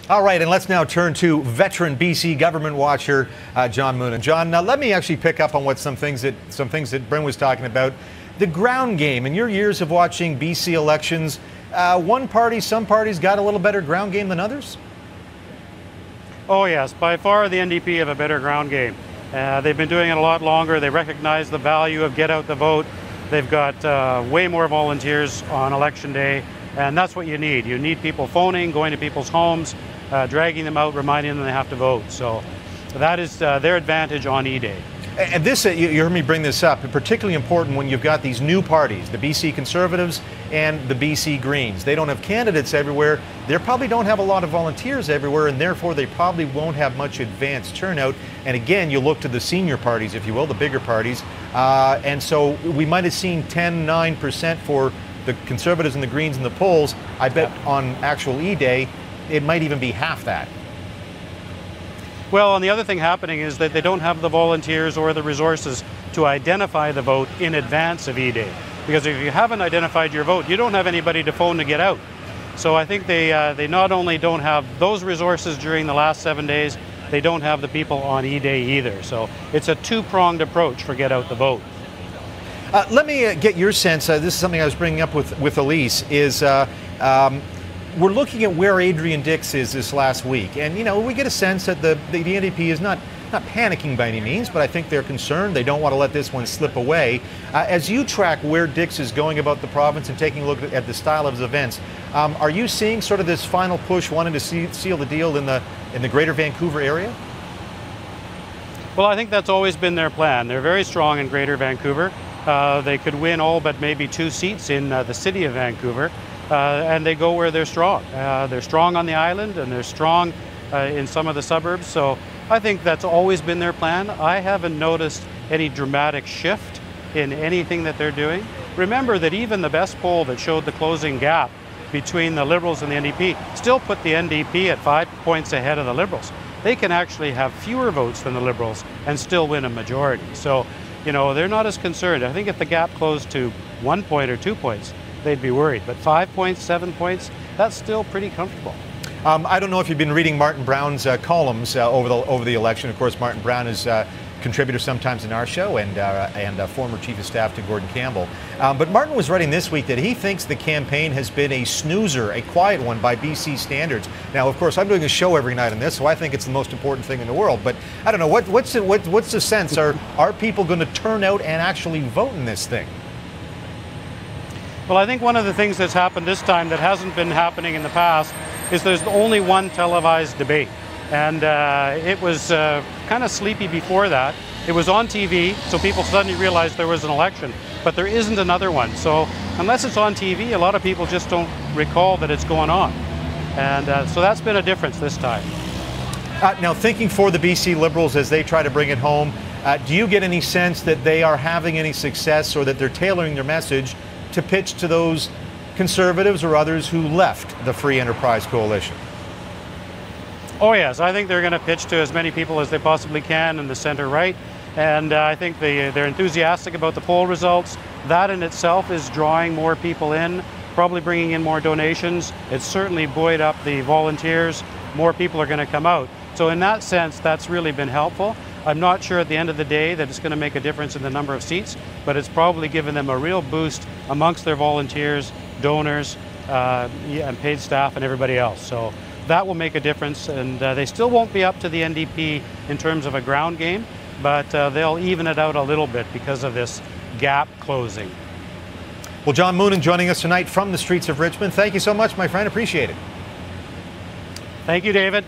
All right, and let's now turn to veteran BC government watcher John Moonen. John, let me actually pick up on what some things that Bryn was talking about. The ground game. In your years of watching BC elections, some parties got a little better ground game than others? Oh yes, by far the NDP have a better ground game. They've been doing it a lot longer. They recognize the value of get out the vote. They've got way more volunteers on election day, and that's what you need. You need people phoning, going to people's homes, dragging them out, reminding them they have to vote. So that is their advantage on E-Day. And this, you heard me bring this up, particularly important when you've got these new parties, the BC Conservatives and the BC Greens. They don't have candidates everywhere. They probably don't have a lot of volunteers everywhere, and therefore they probably won't have much advanced turnout. And again, you look to the senior parties, if you will, the bigger parties. And so we might have seen 9% for the Conservatives and the Greens in the polls. I bet on actual E-Day, it might even be half that. Well, and the other thing happening is that they don't have the volunteers or the resources to identify the vote in advance of E-Day. Because if you haven't identified your vote, you don't have anybody to phone to get out. So I think they not only don't have those resources during the last 7 days, they don't have the people on E-Day either. So it's a two-pronged approach for get out the vote. Let me get your sense. This is something I was bringing up with Elise, is we're looking at where Adrian Dix is this last week. And, you know, we get a sense that the NDP is not panicking by any means, but I think they're concerned. They don't want to let this one slip away. As you track where Dix is going about the province and taking a look at the style of his events, are you seeing sort of this final push wanting to seal the deal in the greater Vancouver area? Well, I think that's always been their plan. They're very strong in greater Vancouver. They could win all but maybe 2 seats in the city of Vancouver. And they go where they're strong. They're strong on the island, and they're strong in some of the suburbs. So I think that's always been their plan. I haven't noticed any dramatic shift in anything that they're doing. Remember that even the best poll that showed the closing gap between the Liberals and the NDP still put the NDP at 5 points ahead of the Liberals. They can actually have fewer votes than the Liberals and still win a majority. So, you know, they're not as concerned. I think if the gap closed to 1 point or 2 points, they'd be worried. But 5 points, 7 points, that's still pretty comfortable. I don't know if you've been reading Martin Brown's columns over the election. Of course, Martin Brown is a contributor sometimes in our show and former chief of staff to Gordon Campbell. But Martin was writing this week that he thinks the campaign has been a snoozer, a quiet one by BC standards. Now, of course, I'm doing a show every night on this, so I think it's the most important thing in the world. But I don't know, what's the sense? Are people going to turn out and actually vote in this thing? Well, I think one of the things that's happened this time that hasn't been happening in the past is there's only one televised debate. And it was kind of sleepy before that. It was on TV, so people suddenly realized there was an election, but there isn't another one. So unless it's on TV, a lot of people just don't recall that it's going on. And so that's been a difference this time. Now, thinking for the BC Liberals as they try to bring it home, do you get any sense that they are having any success or that they're tailoring their message to pitch to those Conservatives or others who left the Free Enterprise Coalition? Oh yes, I think they're going to pitch to as many people as they possibly can in the center-right, and I think they're enthusiastic about the poll results. That in itself is drawing more people in, probably bringing in more donations. It's certainly buoyed up the volunteers. More people are going to come out. So in that sense, that's really been helpful. I'm not sure at the end of the day that it's going to make a difference in the number of seats, but it's probably given them a real boost amongst their volunteers, donors, and paid staff and everybody else. So that will make a difference, and they still won't be up to the NDP in terms of a ground game, but they'll even it out a little bit because of this gap closing. Well, John Moonen joining us tonight from the streets of Richmond. Thank you so much, my friend. Appreciate it. Thank you, David.